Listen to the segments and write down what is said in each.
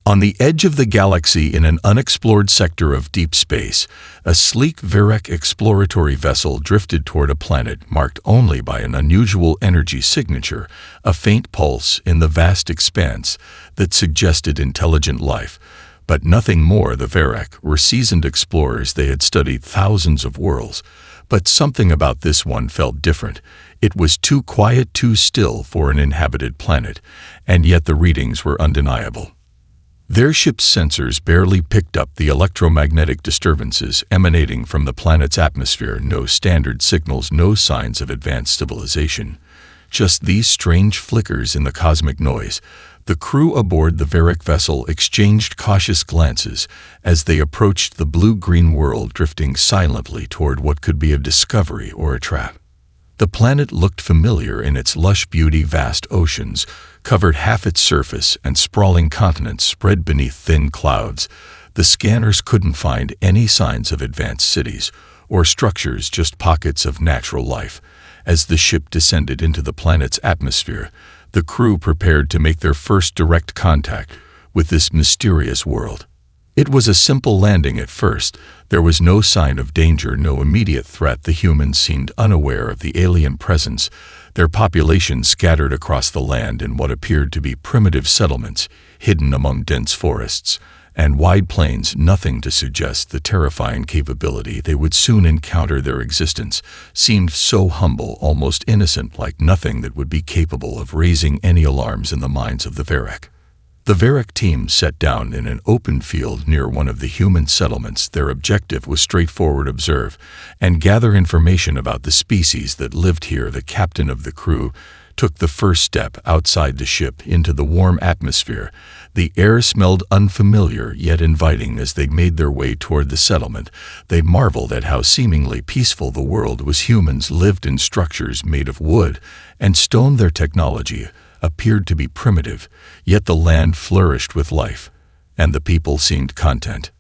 On the edge of the galaxy in an unexplored sector of deep space, a sleek Varek exploratory vessel drifted toward a planet marked only by an unusual energy signature, a faint pulse in the vast expanse that suggested intelligent life. But nothing more. The Varek were seasoned explorers. They had studied thousands of worlds. But something about this one felt different. It was too quiet, too still for an inhabited planet, and yet the readings were undeniable. Their ship's sensors barely picked up the electromagnetic disturbances emanating from the planet's atmosphere. No standard signals, no signs of advanced civilization. Just these strange flickers in the cosmic noise. The crew aboard the Varek vessel exchanged cautious glances as they approached the blue-green world, drifting silently toward what could be a discovery or a trap. The planet looked familiar in its lush beauty. Vast oceans covered half its surface, and sprawling continents spread beneath thin clouds. The scanners couldn't find any signs of advanced cities or structures, just pockets of natural life. As the ship descended into the planet's atmosphere, the crew prepared to make their first direct contact with this mysterious world. It was a simple landing at first. There was no sign of danger, no immediate threat. The humans seemed unaware of the alien presence, their population scattered across the land in what appeared to be primitive settlements, hidden among dense forests and wide plains. Nothing to suggest the terrifying capability they would soon encounter. Their existence seemed so humble, almost innocent, like nothing that would be capable of raising any alarms in the minds of the Varek. The Varek team sat down in an open field near one of the human settlements. Their objective was straightforward: observe and gather information about the species that lived here. The captain of the crew took the first step outside the ship into the warm atmosphere. The air smelled unfamiliar yet inviting. As they made their way toward the settlement, they marveled at how seemingly peaceful the world was. Humans lived in structures made of wood and stone. Their technology appeared to be primitive, yet the land flourished with life, and the people seemed content.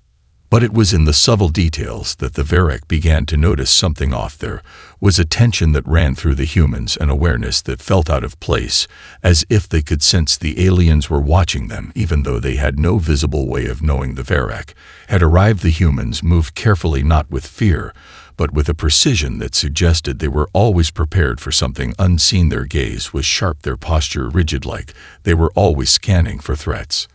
But it was in the subtle details that the Varek began to notice something off. There was a tension that ran through the humans, an awareness that felt out of place, as if they could sense the aliens were watching them, even though they had no visible way of knowing the Varek had arrived. The humans moved carefully, not with fear, but with a precision that suggested they were always prepared for something unseen. Their gaze was sharp, their posture rigid, like they were always scanning for threats.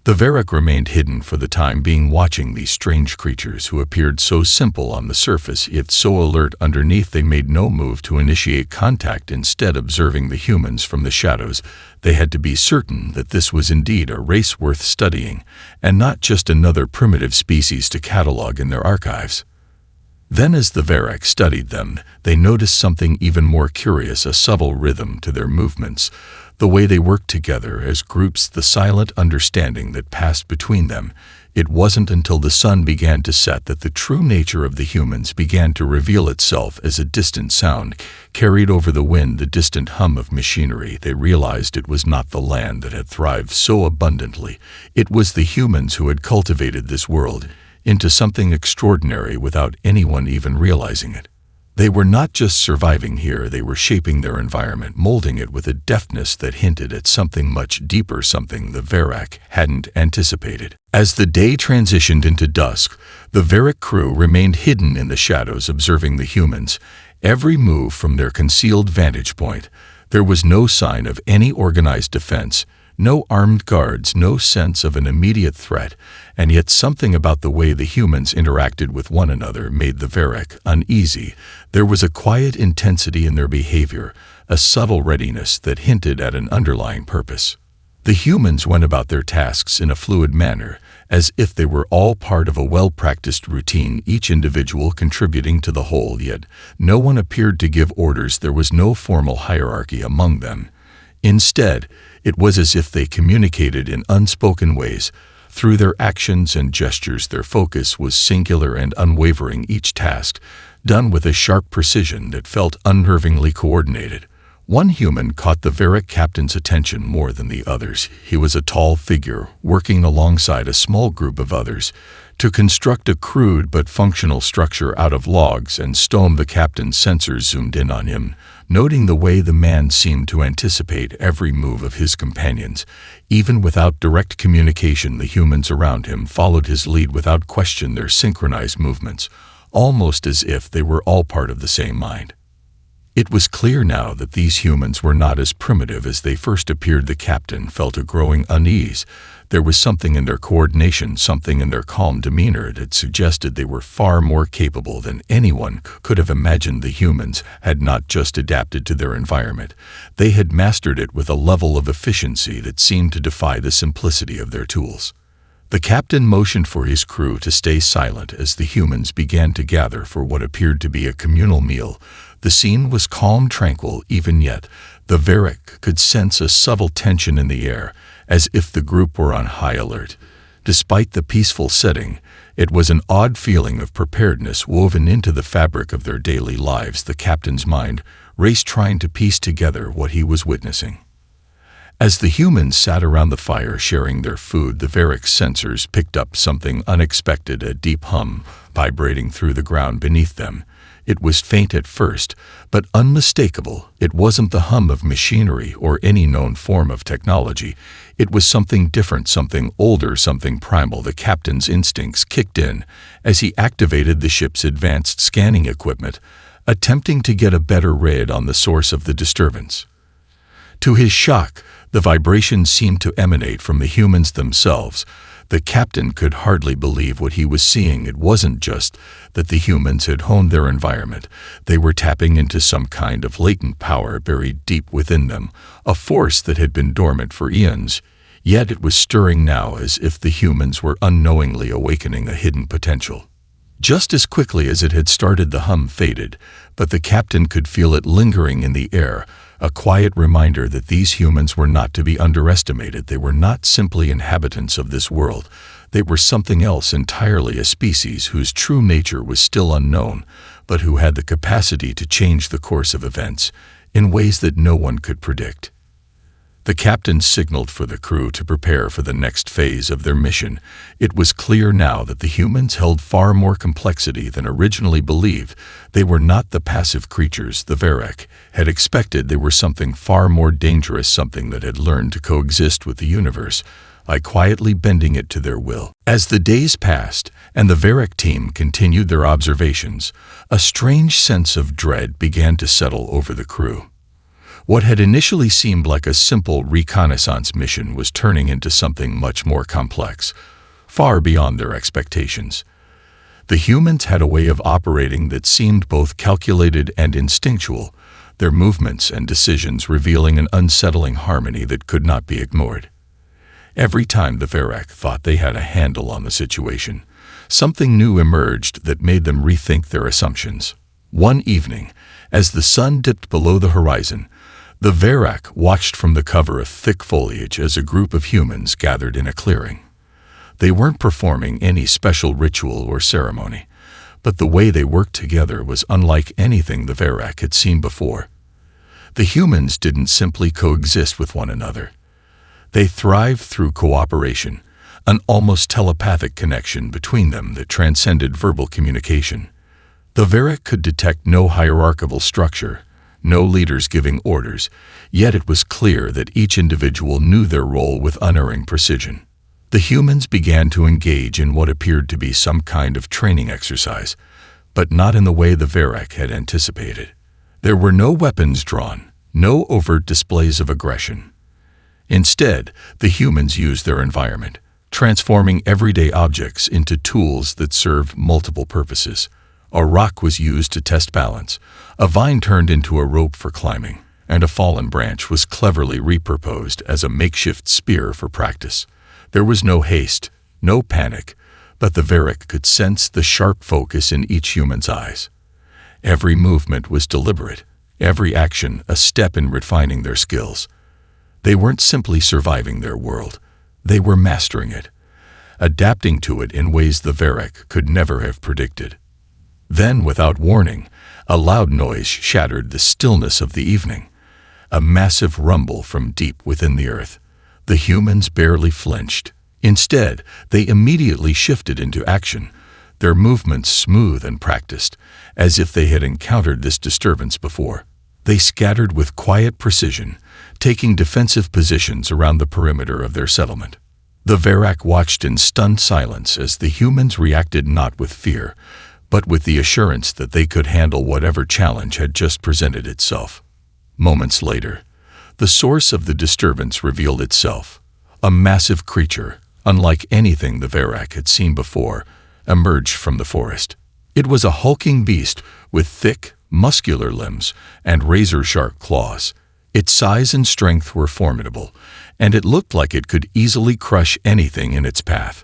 The Varek remained hidden for the time being, watching these strange creatures who appeared so simple on the surface yet so alert underneath. They made no move to initiate contact, instead observing the humans from the shadows. They had to be certain that this was indeed a race worth studying, and not just another primitive species to catalog in their archives. Then, as the Varek studied them, they noticed something even more curious: a subtle rhythm to their movements, the way they worked together as groups, the silent understanding that passed between them. It wasn't until the sun began to set that the true nature of the humans began to reveal itself. As a distant sound carried over the wind, the distant hum of machinery, they realized it was not the land that had thrived so abundantly. It was the humans who had cultivated this world into something extraordinary without anyone even realizing it. They were not just surviving here, they were shaping their environment, molding it with a deftness that hinted at something much deeper, something the Varek hadn't anticipated. As the day transitioned into dusk, the Varek crew remained hidden in the shadows, observing the humans' every move from their concealed vantage point. There was no sign of any organized defense, no armed guards, no sense of an immediate threat, and yet something about the way the humans interacted with one another made the Varek uneasy. There was a quiet intensity in their behavior, a subtle readiness that hinted at an underlying purpose. The humans went about their tasks in a fluid manner, as if they were all part of a well-practiced routine, each individual contributing to the whole, yet no one appeared to give orders. There was no formal hierarchy among them. Instead, it was as if they communicated in unspoken ways. Through their actions and gestures, their focus was singular and unwavering, each task done with a sharp precision that felt unnervingly coordinated. One human caught the Varek captain's attention more than the others. He was a tall figure, working alongside a small group of others to construct a crude but functional structure out of logs and stone. The captain's sensors zoomed in on him, noting the way the man seemed to anticipate every move of his companions. Even without direct communication, the humans around him followed his lead without question, their synchronized movements, almost as if they were all part of the same mind. It was clear now that these humans were not as primitive as they first appeared. The captain felt a growing unease. There was something in their coordination, something in their calm demeanor that suggested they were far more capable than anyone could have imagined. The humans had not just adapted to their environment. They had mastered it with a level of efficiency that seemed to defy the simplicity of their tools. The captain motioned for his crew to stay silent as the humans began to gather for what appeared to be a communal meal. The scene was calm, tranquil. Even yet, the Varric could sense a subtle tension in the air, as if the group were on high alert. Despite the peaceful setting, it was an odd feeling of preparedness woven into the fabric of their daily lives. The captain's mind raced, trying to piece together what he was witnessing. As the humans sat around the fire sharing their food, the Varric's sensors picked up something unexpected, a deep hum vibrating through the ground beneath them. It was faint at first, but unmistakable. It wasn't the hum of machinery or any known form of technology. It was something different, something older, something primal. The captain's instincts kicked in as he activated the ship's advanced scanning equipment, attempting to get a better read on the source of the disturbance. To his shock, the vibration seemed to emanate from the humans themselves. The captain could hardly believe what he was seeing. It wasn't just that the humans had honed their environment. They were tapping into some kind of latent power buried deep within them, a force that had been dormant for eons. Yet it was stirring now, as if the humans were unknowingly awakening a hidden potential. Just as quickly as it had started, the hum faded, but the captain could feel it lingering in the air, a quiet reminder that these humans were not to be underestimated. They were not simply inhabitants of this world. They were something else entirely, a species whose true nature was still unknown, but who had the capacity to change the course of events in ways that no one could predict. The captain signaled for the crew to prepare for the next phase of their mission. It was clear now that the humans held far more complexity than originally believed. They were not the passive creatures the Varric had expected. They were something far more dangerous, something that had learned to coexist with the universe by quietly bending it to their will. As the days passed and the Varric team continued their observations, a strange sense of dread began to settle over the crew. What had initially seemed like a simple reconnaissance mission was turning into something much more complex, far beyond their expectations. The humans had a way of operating that seemed both calculated and instinctual, their movements and decisions revealing an unsettling harmony that could not be ignored. Every time the Varric thought they had a handle on the situation, something new emerged that made them rethink their assumptions. One evening, as the sun dipped below the horizon, the Varric watched from the cover of thick foliage as a group of humans gathered in a clearing. They weren't performing any special ritual or ceremony, but the way they worked together was unlike anything the Varric had seen before. The humans didn't simply coexist with one another. They thrived through cooperation, an almost telepathic connection between them that transcended verbal communication. The Varric could detect no hierarchical structure, no leaders giving orders, yet it was clear that each individual knew their role with unerring precision. The humans began to engage in what appeared to be some kind of training exercise, but not in the way the Varric had anticipated. There were no weapons drawn, no overt displays of aggression. Instead, the humans used their environment, transforming everyday objects into tools that served multiple purposes. A rock was used to test balance, a vine turned into a rope for climbing, and a fallen branch was cleverly repurposed as a makeshift spear for practice. There was no haste, no panic, but the Varric could sense the sharp focus in each human's eyes. Every movement was deliberate, every action a step in refining their skills. They weren't simply surviving their world, they were mastering it, adapting to it in ways the Varric could never have predicted. Then, without warning, a loud noise shattered the stillness of the evening, a massive rumble from deep within the earth. The humans barely flinched. Instead, they immediately shifted into action, their movements smooth and practiced, as if they had encountered this disturbance before. They scattered with quiet precision, taking defensive positions around the perimeter of their settlement. The Verak watched in stunned silence as the humans reacted not with fear, but with the assurance that they could handle whatever challenge had just presented itself. Moments later, the source of the disturbance revealed itself. A massive creature, unlike anything the Verak had seen before, emerged from the forest. It was a hulking beast with thick, muscular limbs and razor-sharp claws. Its size and strength were formidable, and it looked like it could easily crush anything in its path.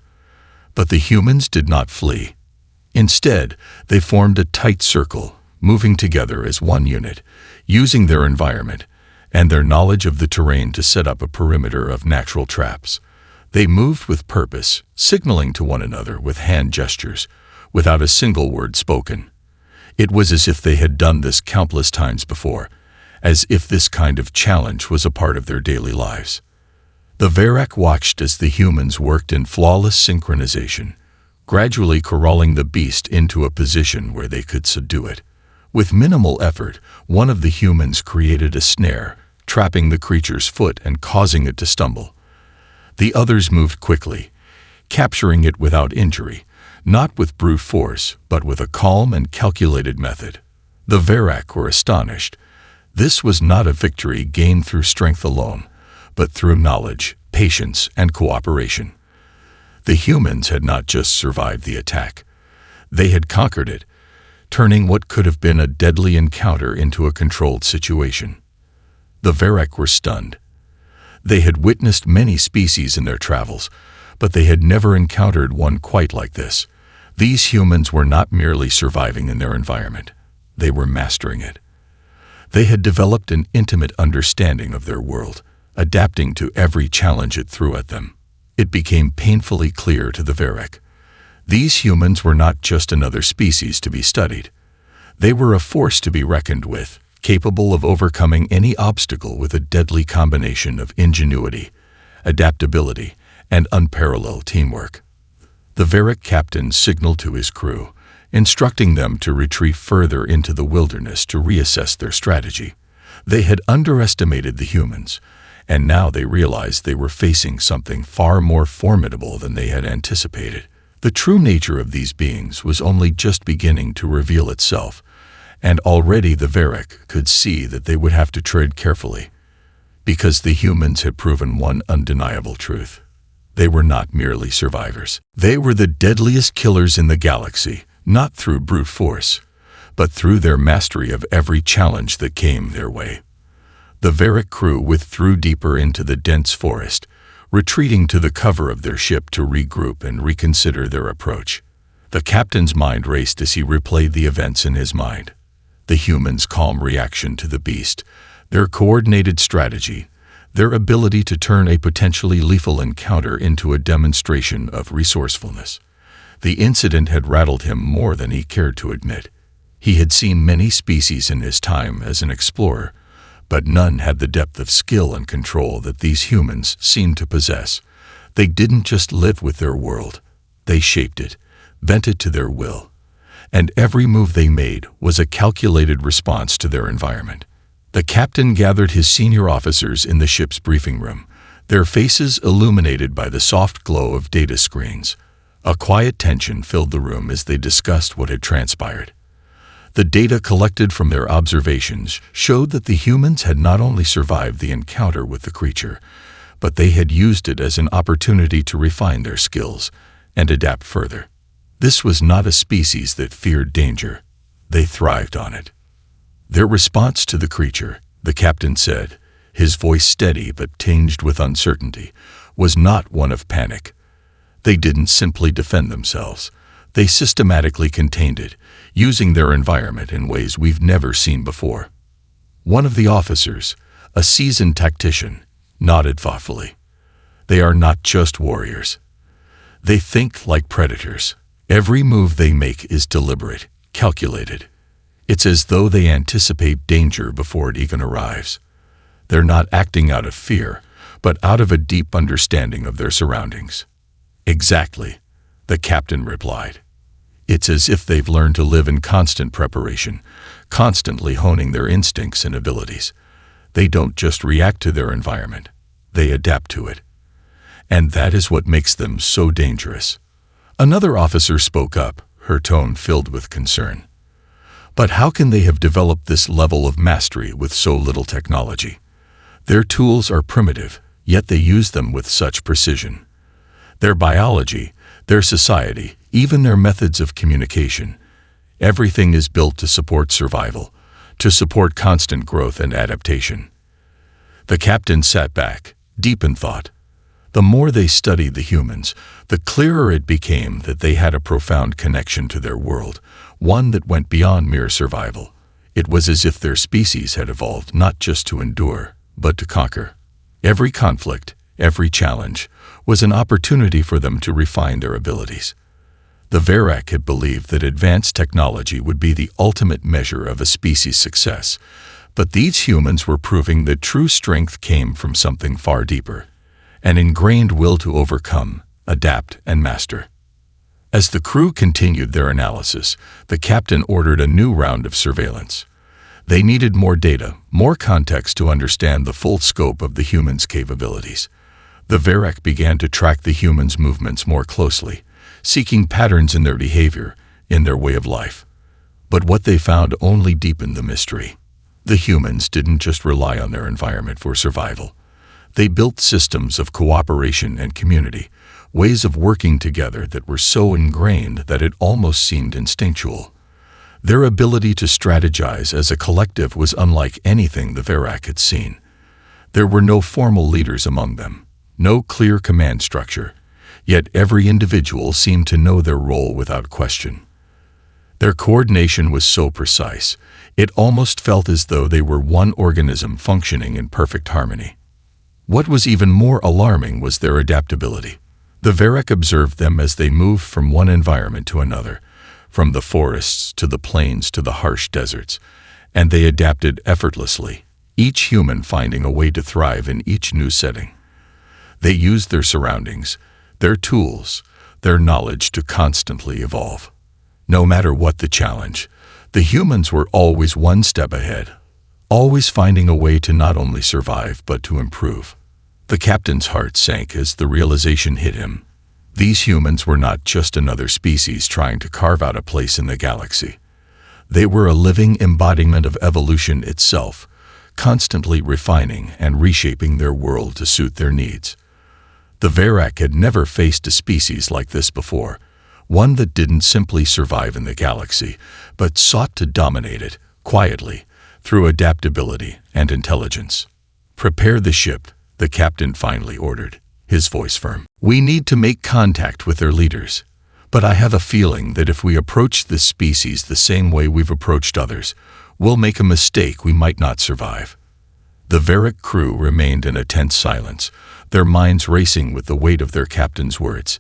But the humans did not flee. Instead, they formed a tight circle, moving together as one unit, using their environment and their knowledge of the terrain to set up a perimeter of natural traps. They moved with purpose, signaling to one another with hand gestures, without a single word spoken. It was as if they had done this countless times before, as if this kind of challenge was a part of their daily lives. The Verak watched as the humans worked in flawless synchronization, gradually corralling the beast into a position where they could subdue it. With minimal effort, one of the humans created a snare, trapping the creature's foot and causing it to stumble. The others moved quickly, capturing it without injury, not with brute force, but with a calm and calculated method. The Verak were astonished. This was not a victory gained through strength alone, but through knowledge, patience, and cooperation. The humans had not just survived the attack. They had conquered it, turning what could have been a deadly encounter into a controlled situation. The Verak were stunned. They had witnessed many species in their travels, but they had never encountered one quite like this. These humans were not merely surviving in their environment. They were mastering it. They had developed an intimate understanding of their world, adapting to every challenge it threw at them. It became painfully clear to the Verak. These humans were not just another species to be studied. They were a force to be reckoned with, capable of overcoming any obstacle with a deadly combination of ingenuity, adaptability, and unparalleled teamwork. The Verak captain signaled to his crew, instructing them to retreat further into the wilderness to reassess their strategy. They had underestimated the humans, and now they realized they were facing something far more formidable than they had anticipated. The true nature of these beings was only just beginning to reveal itself, and already the Verak could see that they would have to tread carefully, because the humans had proven one undeniable truth. They were not merely survivors. They were the deadliest killers in the galaxy, not through brute force, but through their mastery of every challenge that came their way. The Verak crew withdrew deeper into the dense forest, retreating to the cover of their ship to regroup and reconsider their approach. The captain's mind raced as he replayed the events in his mind. The humans' calm reaction to the beast, their coordinated strategy, their ability to turn a potentially lethal encounter into a demonstration of resourcefulness. The incident had rattled him more than he cared to admit. He had seen many species in his time as an explorer, but none had the depth of skill and control that these humans seemed to possess. They didn't just live with their world. They shaped it, bent it to their will, and every move they made was a calculated response to their environment. The captain gathered his senior officers in the ship's briefing room, their faces illuminated by the soft glow of data screens. A quiet tension filled the room as they discussed what had transpired. The data collected from their observations showed that the humans had not only survived the encounter with the creature, but they had used it as an opportunity to refine their skills and adapt further. This was not a species that feared danger. They thrived on it. Their response to the creature, the captain said, his voice steady but tinged with uncertainty, was not one of panic. They didn't simply defend themselves. They systematically contained it, using their environment in ways we've never seen before. One of the officers, a seasoned tactician, nodded thoughtfully. They are not just warriors. They think like predators. Every move they make is deliberate, calculated. It's as though they anticipate danger before it even arrives. They're not acting out of fear, but out of a deep understanding of their surroundings. Exactly, the captain replied. It's as if they've learned to live in constant preparation, constantly honing their instincts and abilities. They don't just react to their environment, they adapt to it. And that is what makes them so dangerous. Another officer spoke up, her tone filled with concern. But how can they have developed this level of mastery with so little technology? Their tools are primitive, yet they use them with such precision. Their biology, their society, even their methods of communication, everything is built to support survival, to support constant growth and adaptation. The captain sat back, deep in thought. The more they studied the humans, the clearer it became that they had a profound connection to their world, one that went beyond mere survival. It was as if their species had evolved not just to endure, but to conquer. Every conflict, every challenge, was an opportunity for them to refine their abilities. The Verak had believed that advanced technology would be the ultimate measure of a species' success, but these humans were proving that true strength came from something far deeper, an ingrained will to overcome, adapt, and master. As the crew continued their analysis, the captain ordered a new round of surveillance. They needed more data, more context to understand the full scope of the humans' capabilities. The Verak began to track the humans' movements more closely, seeking patterns in their behavior, in their way of life. But what they found only deepened the mystery. The humans didn't just rely on their environment for survival. They built systems of cooperation and community, ways of working together that were so ingrained that it almost seemed instinctual. Their ability to strategize as a collective was unlike anything the Verak had seen. There were no formal leaders among them, no clear command structure, yet every individual seemed to know their role without question. Their coordination was so precise, it almost felt as though they were one organism functioning in perfect harmony. What was even more alarming was their adaptability. The Verak observed them as they moved from one environment to another, from the forests to the plains to the harsh deserts, and they adapted effortlessly, each human finding a way to thrive in each new setting. They used their surroundings, their tools, their knowledge to constantly evolve. No matter what the challenge, the humans were always one step ahead, always finding a way to not only survive but to improve. The captain's heart sank as the realization hit him. These humans were not just another species trying to carve out a place in the galaxy. They were a living embodiment of evolution itself, constantly refining and reshaping their world to suit their needs. The Verak had never faced a species like this before, one that didn't simply survive in the galaxy, but sought to dominate it, quietly, through adaptability and intelligence. "Prepare the ship," the captain finally ordered, his voice firm. "We need to make contact with their leaders. But I have a feeling that if we approach this species the same way we've approached others, we'll make a mistake we might not survive." The Verak crew remained in a tense silence, their minds racing with the weight of their captain's words.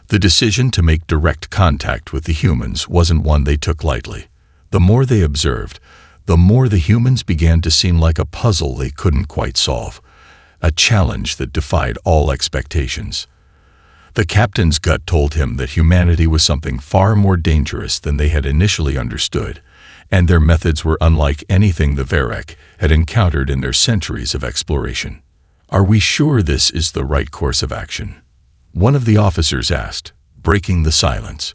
The decision to make direct contact with the humans wasn't one they took lightly. The more they observed, the more the humans began to seem like a puzzle they couldn't quite solve, a challenge that defied all expectations. The captain's gut told him that humanity was something far more dangerous than they had initially understood, and their methods were unlike anything the Verak had encountered in their centuries of exploration. "Are we sure this is the right course of action?" one of the officers asked, breaking the silence.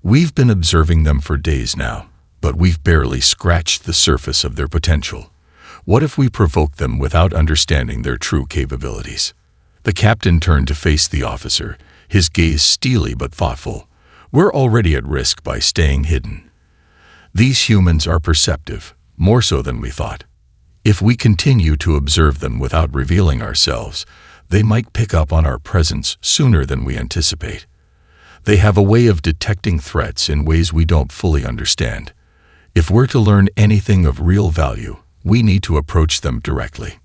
"We've been observing them for days now, but we've barely scratched the surface of their potential. What if we provoke them without understanding their true capabilities?" The captain turned to face the officer, his gaze steely but thoughtful. "We're already at risk by staying hidden. These humans are perceptive, more so than we thought. If we continue to observe them without revealing ourselves, they might pick up on our presence sooner than we anticipate. They have a way of detecting threats in ways we don't fully understand. If we're to learn anything of real value, we need to approach them directly."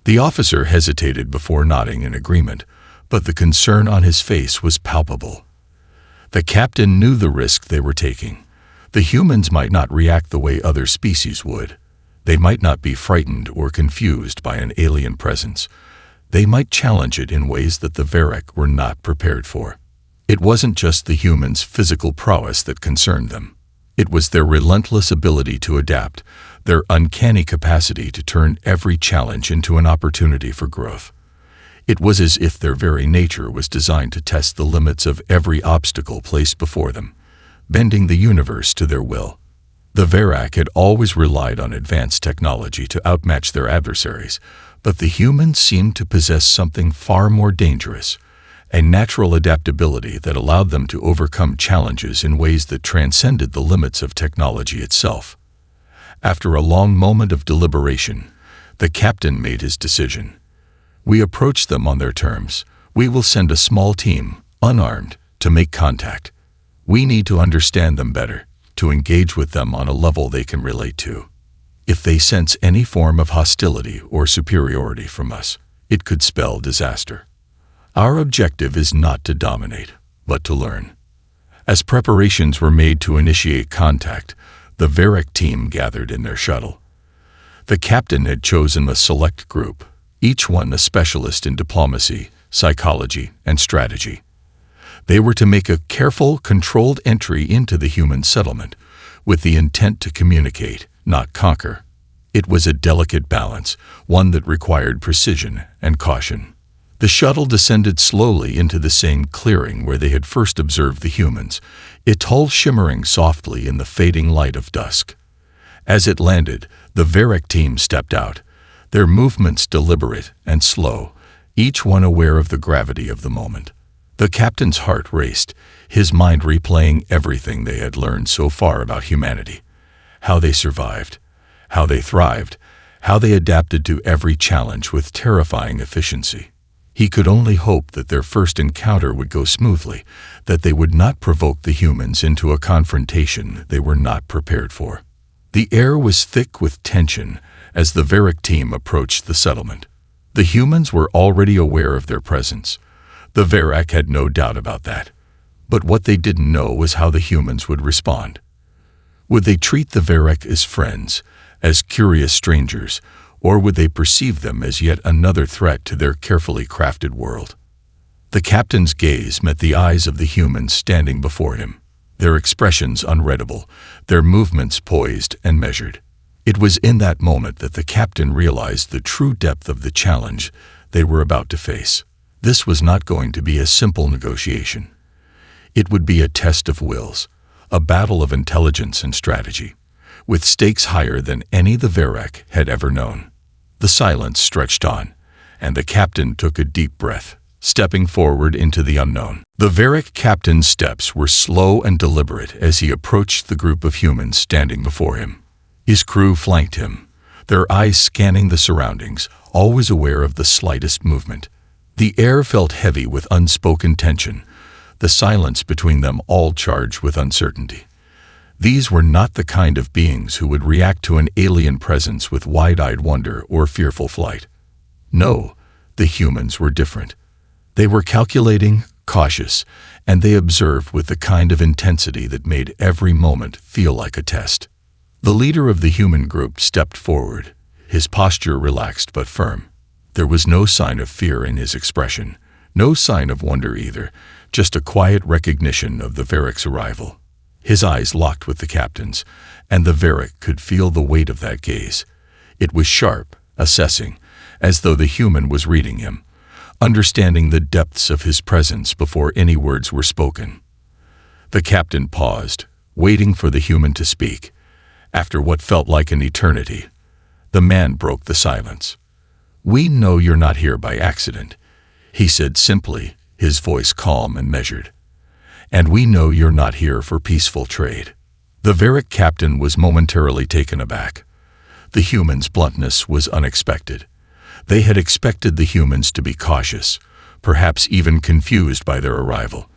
The officer hesitated before nodding in agreement, but the concern on his face was palpable. The captain knew the risk they were taking. The humans might not react the way other species would. They might not be frightened or confused by an alien presence. They might challenge it in ways that the Verak were not prepared for. It wasn't just the humans' physical prowess that concerned them. It was their relentless ability to adapt, their uncanny capacity to turn every challenge into an opportunity for growth. It was as if their very nature was designed to test the limits of every obstacle placed before them, bending the universe to their will. The Verak had always relied on advanced technology to outmatch their adversaries, but the humans seemed to possess something far more dangerous, a natural adaptability that allowed them to overcome challenges in ways that transcended the limits of technology itself. After a long moment of deliberation, the captain made his decision. We approach them on their terms. We will send a small team, unarmed, to make contact. We need to understand them better, to engage with them on a level they can relate to. If they sense any form of hostility or superiority from us, it could spell disaster. Our objective is not to dominate, but to learn. As preparations were made to initiate contact, the Verak team gathered in their shuttle. The captain had chosen a select group, each one a specialist in diplomacy, psychology, and strategy. They were to make a careful, controlled entry into the human settlement, with the intent to communicate, not conquer. It was a delicate balance, one that required precision and caution. The shuttle descended slowly into the same clearing where they had first observed the humans, its hull shimmering softly in the fading light of dusk. As it landed, the Verak team stepped out, their movements deliberate and slow, each one aware of the gravity of the moment. The captain's heart raced, his mind replaying everything they had learned so far about humanity. How they survived, how they thrived, how they adapted to every challenge with terrifying efficiency. He could only hope that their first encounter would go smoothly, that they would not provoke the humans into a confrontation they were not prepared for. The air was thick with tension as the Verak team approached the settlement. The humans were already aware of their presence. The Verak had no doubt about that. But what they didn't know was how the humans would respond. Would they treat the Verak as friends, as curious strangers, or would they perceive them as yet another threat to their carefully crafted world? The captain's gaze met the eyes of the humans standing before him, their expressions unreadable, their movements poised and measured. It was in that moment that the captain realized the true depth of the challenge they were about to face. This was not going to be a simple negotiation. It would be a test of wills, a battle of intelligence and strategy, with stakes higher than any the Verak had ever known. The silence stretched on, and the captain took a deep breath, stepping forward into the unknown. The Verak captain's steps were slow and deliberate as he approached the group of humans standing before him. His crew flanked him, their eyes scanning the surroundings, always aware of the slightest movement. The air felt heavy with unspoken tension, the silence between them all charged with uncertainty. These were not the kind of beings who would react to an alien presence with wide-eyed wonder or fearful flight. No, the humans were different. They were calculating, cautious, and they observed with the kind of intensity that made every moment feel like a test. The leader of the human group stepped forward, his posture relaxed but firm. There was no sign of fear in his expression, no sign of wonder either, just a quiet recognition of the Verak's arrival. His eyes locked with the captain's, and the Verak could feel the weight of that gaze. It was sharp, assessing, as though the human was reading him, understanding the depths of his presence before any words were spoken. The captain paused, waiting for the human to speak. After what felt like an eternity, the man broke the silence. "We know you're not here by accident," he said simply, his voice calm and measured. "And we know you're not here for peaceful trade." The Verak captain was momentarily taken aback. The humans' bluntness was unexpected. They had expected the humans to be cautious, perhaps even confused by their arrival.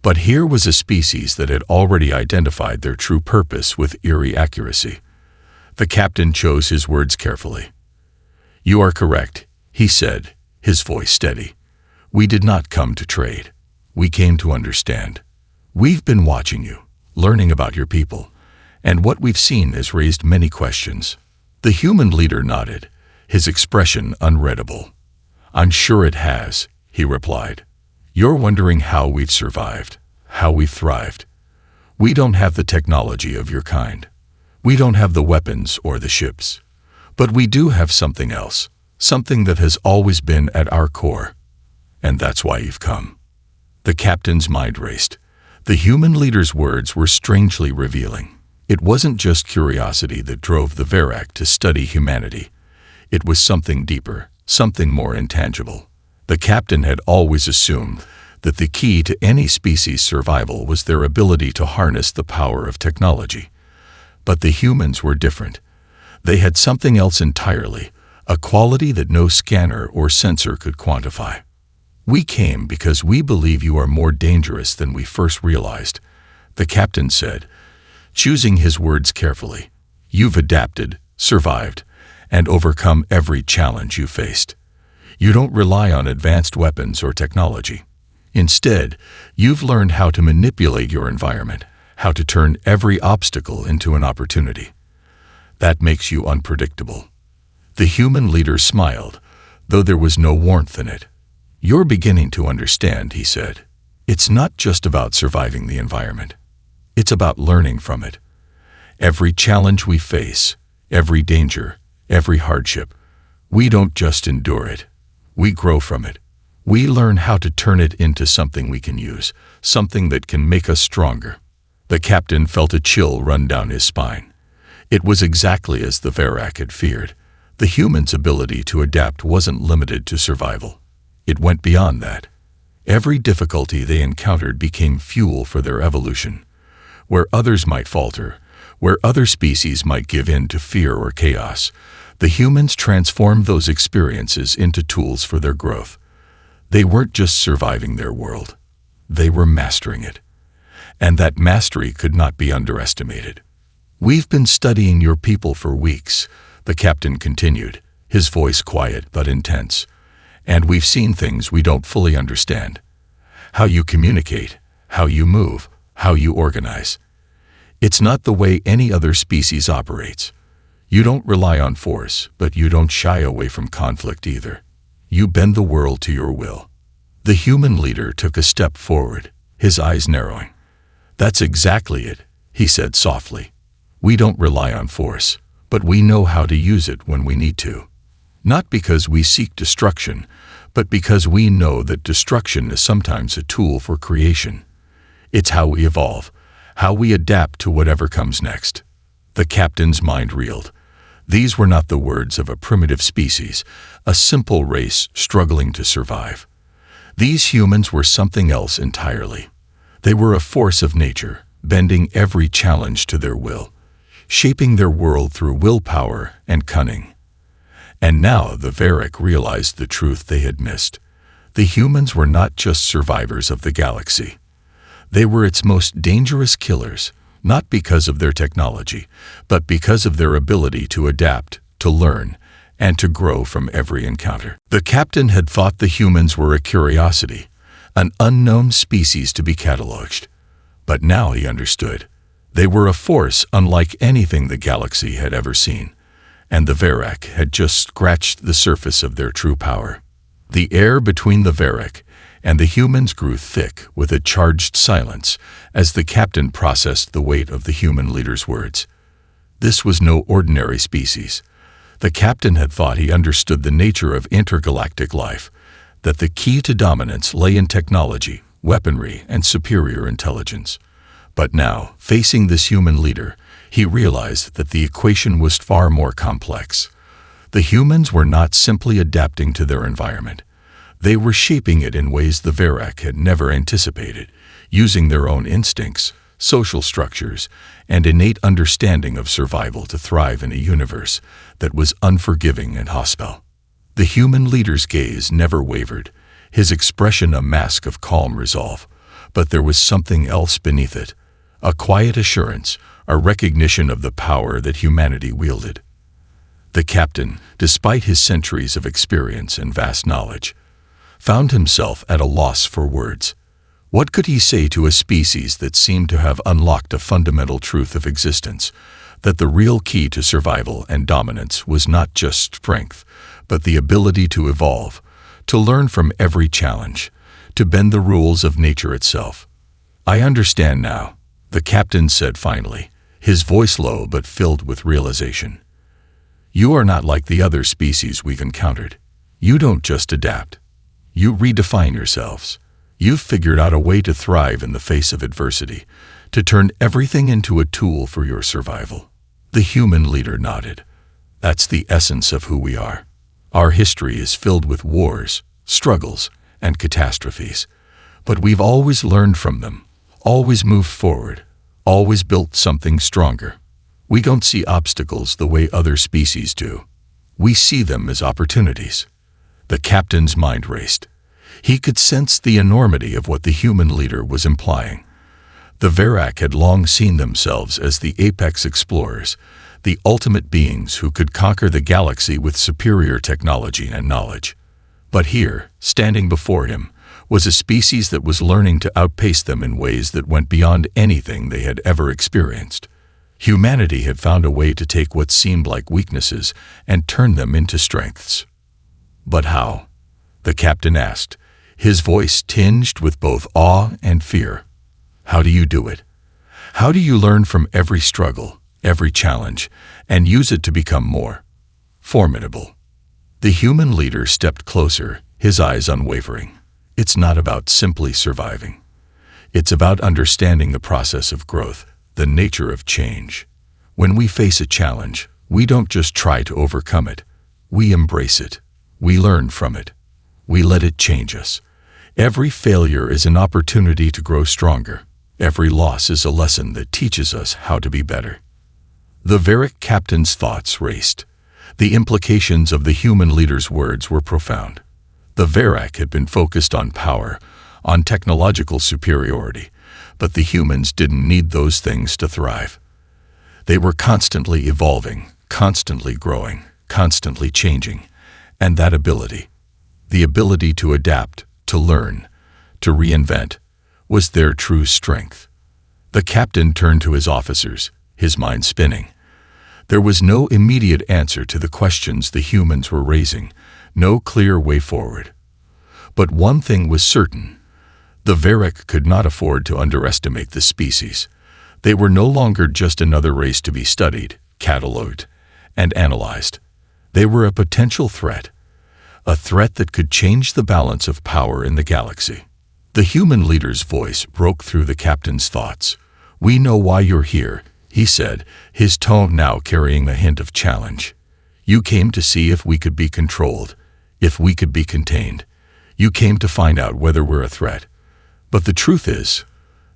But here was a species that had already identified their true purpose with eerie accuracy. The captain chose his words carefully. "You are correct," he said, his voice steady. "We did not come to trade. We came to understand. We've been watching you, learning about your people, and what we've seen has raised many questions." The human leader nodded, his expression unreadable. "I'm sure it has," he replied. You're wondering how we've survived, how we've thrived. We don't have the technology of your kind. We don't have the weapons or the ships. But we do have something else, something that has always been at our core. And that's why you've come. The captain's mind raced. The human leader's words were strangely revealing. It wasn't just curiosity that drove the Verak to study humanity. It was something deeper, something more intangible. The captain had always assumed that the key to any species' survival was their ability to harness the power of technology. But the humans were different. They had something else entirely, a quality that no scanner or sensor could quantify. We came because we believe you are more dangerous than we first realized, the captain said, choosing his words carefully. You've adapted, survived, and overcome every challenge you faced. You don't rely on advanced weapons or technology. Instead, you've learned how to manipulate your environment, how to turn every obstacle into an opportunity. That makes you unpredictable. The human leader smiled, though there was no warmth in it. You're beginning to understand, he said. It's not just about surviving the environment. It's about learning from it. Every challenge we face, every danger, every hardship, we don't just endure it. We grow from it. We learn how to turn it into something we can use, something that can make us stronger. The captain felt a chill run down his spine. It was exactly as the Verak had feared. The human's ability to adapt wasn't limited to survival. It went beyond that. Every difficulty they encountered became fuel for their evolution. Where others might falter, where other species might give in to fear or chaos, the humans transformed those experiences into tools for their growth. They weren't just surviving their world. They were mastering it. And that mastery could not be underestimated. We've been studying your people for weeks, the captain continued, his voice quiet but intense. And we've seen things we don't fully understand. How you communicate, how you move, how you organize. It's not the way any other species operates. You don't rely on force, but you don't shy away from conflict either. You bend the world to your will. The human leader took a step forward, his eyes narrowing. That's exactly it, he said softly. We don't rely on force, but we know how to use it when we need to. Not because we seek destruction, but because we know that destruction is sometimes a tool for creation. It's how we evolve, how we adapt to whatever comes next. The captain's mind reeled. These were not the words of a primitive species, a simple race struggling to survive. These humans were something else entirely. They were a force of nature, bending every challenge to their will, shaping their world through willpower and cunning. And now the Verak realized the truth they had missed. The humans were not just survivors of the galaxy. They were its most dangerous killers, not because of their technology, but because of their ability to adapt, to learn, and to grow from every encounter. The captain had thought the humans were a curiosity, an unknown species to be cataloged. But now he understood. They were a force unlike anything the galaxy had ever seen. And the Verak had just scratched the surface of their true power. The air between the Verak and the humans grew thick with a charged silence as the captain processed the weight of the human leader's words. This was no ordinary species. The captain had thought he understood the nature of intergalactic life, that the key to dominance lay in technology, weaponry, and superior intelligence. But now, facing this human leader, he realized that the equation was far more complex. The humans were not simply adapting to their environment. They were shaping it in ways the Verak had never anticipated, using their own instincts, social structures, and innate understanding of survival to thrive in a universe that was unforgiving and hostile. The human leader's gaze never wavered, his expression a mask of calm resolve. But there was something else beneath it, a quiet assurance, a recognition of the power that humanity wielded. The captain, despite his centuries of experience and vast knowledge, found himself at a loss for words. What could he say to a species that seemed to have unlocked a fundamental truth of existence, that the real key to survival and dominance was not just strength, but the ability to evolve, to learn from every challenge, to bend the rules of nature itself. "I understand now," the captain said finally, his voice low but filled with realization. "You are not like the other species we've encountered. You don't just adapt. You redefine yourselves. You've figured out a way to thrive in the face of adversity, to turn everything into a tool for your survival." The human leader nodded. "That's the essence of who we are. Our history is filled with wars, struggles, and catastrophes. But we've always learned from them, always moved forward, always built something stronger. We don't see obstacles the way other species do. We see them as opportunities." The captain's mind raced. He could sense the enormity of what the human leader was implying. The Verak had long seen themselves as the apex explorers, the ultimate beings who could conquer the galaxy with superior technology and knowledge. But here, standing before him, was a species that was learning to outpace them in ways that went beyond anything they had ever experienced. Humanity had found a way to take what seemed like weaknesses and turn them into strengths. "But how?" the captain asked, his voice tinged with both awe and fear. "How do you do it? How do you learn from every struggle, every challenge, and use it to become more formidable?" The human leader stepped closer, his eyes unwavering. "It's not about simply surviving. It's about understanding the process of growth, the nature of change. When we face a challenge, we don't just try to overcome it. We embrace it. We learn from it. We let it change us. Every failure is an opportunity to grow stronger. Every loss is a lesson that teaches us how to be better." The Verak captain's thoughts raced. The implications of the human leader's words were profound. The Verak had been focused on power, on technological superiority, but the humans didn't need those things to thrive. They were constantly evolving, constantly growing, constantly changing, and that ability, the ability to adapt, to learn, to reinvent, was their true strength. The captain turned to his officers, his mind spinning. There was no immediate answer to the questions the humans were raising, no clear way forward. But one thing was certain. The Verak could not afford to underestimate the species. They were no longer just another race to be studied, catalogued, and analyzed. They were a potential threat, a threat that could change the balance of power in the galaxy. The human leader's voice broke through the captain's thoughts. "We know why you're here," he said, his tone now carrying a hint of challenge. "You came to see if we could be controlled, if we could be contained. You came to find out whether we're a threat. But the truth is,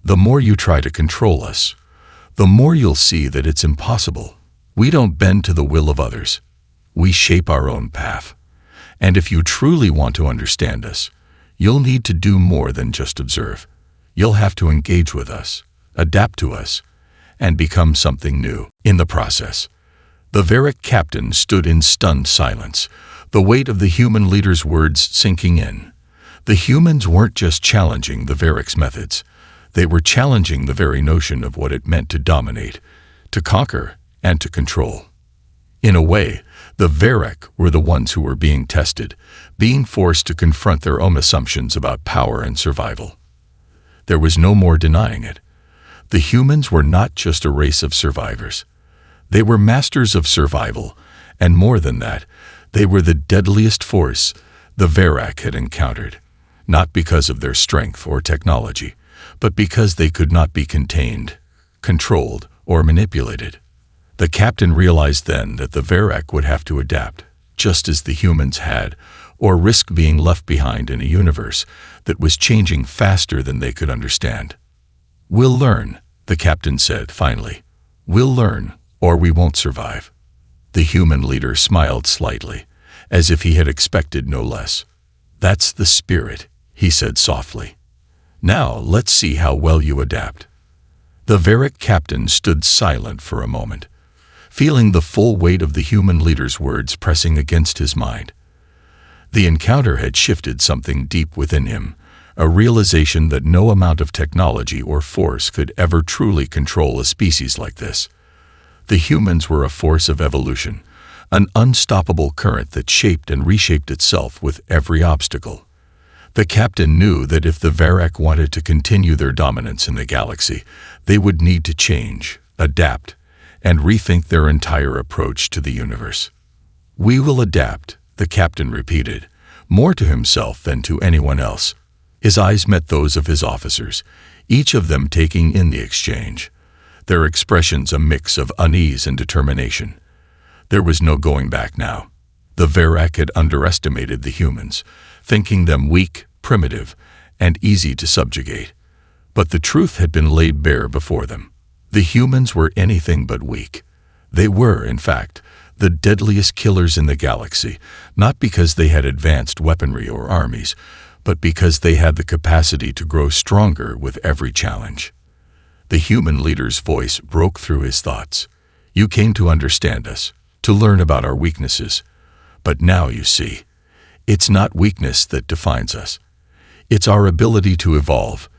the more you try to control us, the more you'll see that it's impossible. We don't bend to the will of others. We shape our own path. And if you truly want to understand us, you'll need to do more than just observe. You'll have to engage with us, adapt to us, and become something new in the process." The Verak captain stood in stunned silence, the weight of the human leader's words sinking in. The humans weren't just challenging the Verak's methods. They were challenging the very notion of what it meant to dominate, to conquer, and to control. In a way, the Verak were the ones who were being tested, being forced to confront their own assumptions about power and survival. There was no more denying it. The humans were not just a race of survivors. They were masters of survival, and more than that, they were the deadliest force the Verak had encountered, not because of their strength or technology, but because they could not be contained, controlled, or manipulated. The captain realized then that the Verak would have to adapt, just as the humans had, or risk being left behind in a universe that was changing faster than they could understand. "We'll learn," the captain said finally. "We'll learn, or we won't survive." The human leader smiled slightly, as if he had expected no less. "That's the spirit," he said softly. "Now let's see how well you adapt." The Verak captain stood silent for a moment, feeling the full weight of the human leader's words pressing against his mind. The encounter had shifted something deep within him, a realization that no amount of technology or force could ever truly control a species like this. The humans were a force of evolution, an unstoppable current that shaped and reshaped itself with every obstacle. The captain knew that if the Varrock wanted to continue their dominance in the galaxy, they would need to change, adapt, and rethink their entire approach to the universe. "We will adapt," the captain repeated, more to himself than to anyone else. His eyes met those of his officers, each of them taking in the exchange, their expressions a mix of unease and determination. There was no going back now. The Varrock had underestimated the humans, thinking them weak, primitive, and easy to subjugate. But the truth had been laid bare before them. The humans were anything but weak. They were, in fact, the deadliest killers in the galaxy, not because they had advanced weaponry or armies, but because they had the capacity to grow stronger with every challenge. The human leader's voice broke through his thoughts. "You came to understand us, to learn about our weaknesses. But now you see, it's not weakness that defines us. It's our ability to evolve,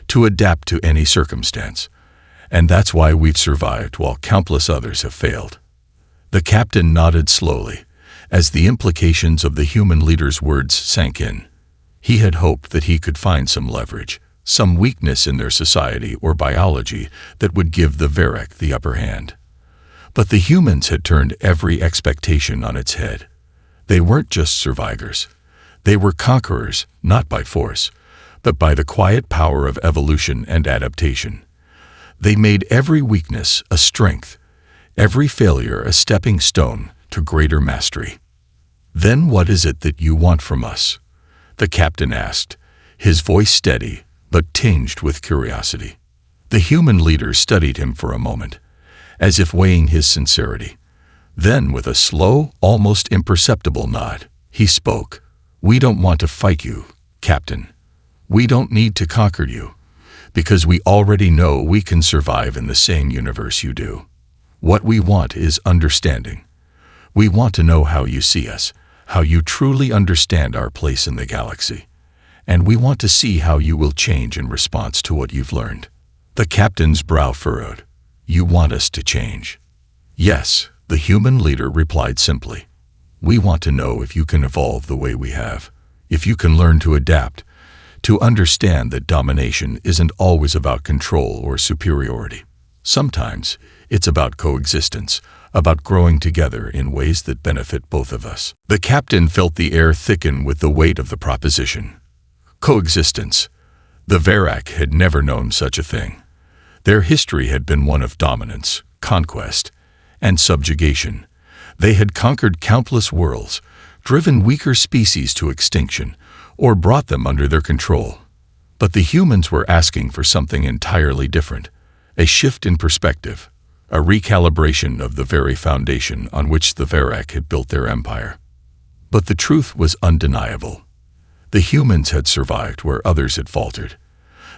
to adapt to any circumstance. And that's why we've survived while countless others have failed." The captain nodded slowly, as the implications of the human leader's words sank in. He had hoped that he could find some leverage, some weakness in their society or biology that would give the Varrock the upper hand. But the humans had turned every expectation on its head. They weren't just survivors. They were conquerors, not by force, but by the quiet power of evolution and adaptation. They made every weakness a strength, every failure a stepping stone to greater mastery. "Then what is it that you want from us?" the captain asked, his voice steady but tinged with curiosity. The human leader studied him for a moment, as if weighing his sincerity. Then, with a slow, almost imperceptible nod, he spoke. "We don't want to fight you, Captain. We don't need to conquer you, because we already know we can survive in the same universe you do. What we want is understanding. We want to know how you see us, how you truly understand our place in the galaxy. And we want to see how you will change in response to what you've learned." The captain's brow furrowed. "You want us to change?" "Yes," the human leader replied simply. "We want to know if you can evolve the way we have, if you can learn to adapt, to understand that domination isn't always about control or superiority. Sometimes it's about coexistence, about growing together in ways that benefit both of us." The captain felt the air thicken with the weight of the proposition. Coexistence. The Varrock had never known such a thing. Their history had been one of dominance, conquest, and subjugation. They had conquered countless worlds, driven weaker species to extinction, or brought them under their control. But the humans were asking for something entirely different, a shift in perspective, a recalibration of the very foundation on which the Varrock had built their empire. But the truth was undeniable. The humans had survived where others had faltered.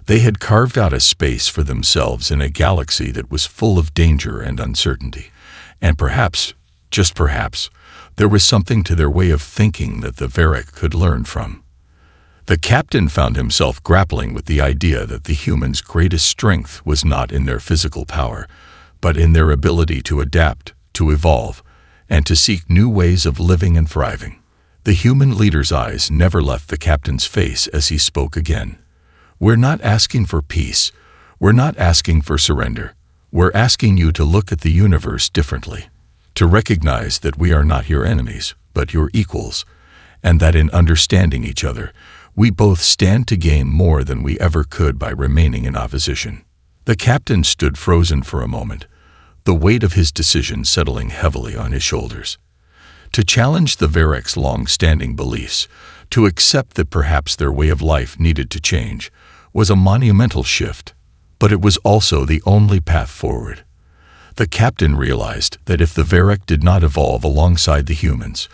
They had carved out a space for themselves in a galaxy that was full of danger and uncertainty. And perhaps, just perhaps, there was something to their way of thinking that the Varrock could learn from. The captain found himself grappling with the idea that the humans' greatest strength was not in their physical power, but in their ability to adapt, to evolve, and to seek new ways of living and thriving. The human leader's eyes never left the captain's face as he spoke again. "We're not asking for peace. We're not asking for surrender. We're asking you to look at the universe differently, to recognize that we are not your enemies, but your equals, and that in understanding each other, we both stand to gain more than we ever could by remaining in opposition." The captain stood frozen for a moment, the weight of his decision settling heavily on his shoulders. To challenge the Varrock's long-standing beliefs, to accept that perhaps their way of life needed to change, was a monumental shift, but it was also the only path forward. The captain realized that if the Varrock did not evolve alongside the humans,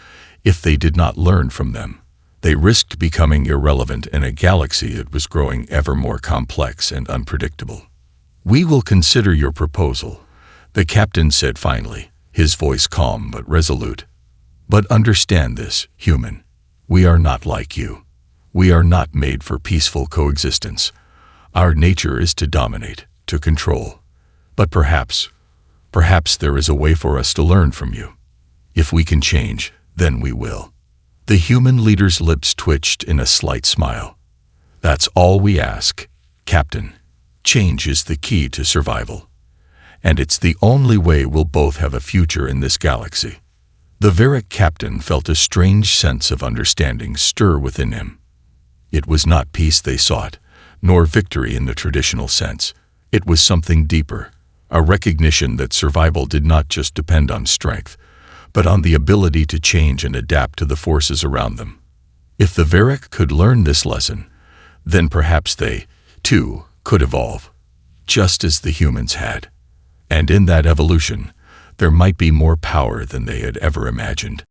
if they did not learn from them, they risked becoming irrelevant in a galaxy that was growing ever more complex and unpredictable. "We will consider your proposal," the captain said finally, his voice calm but resolute. "But understand this, human. We are not like you. We are not made for peaceful coexistence. Our nature is to dominate, to control. But perhaps there is a way for us to learn from you. If we can change, then we will." The human leader's lips twitched in a slight smile. "That's all we ask, Captain. Change is the key to survival. And it's the only way we'll both have a future in this galaxy." The Varric captain felt a strange sense of understanding stir within him. It was not peace they sought, nor victory in the traditional sense. It was something deeper, a recognition that survival did not just depend on strength, but on the ability to change and adapt to the forces around them. If the Varric could learn this lesson, then perhaps they, too, could evolve, just as the humans had. And in that evolution, there might be more power than they had ever imagined.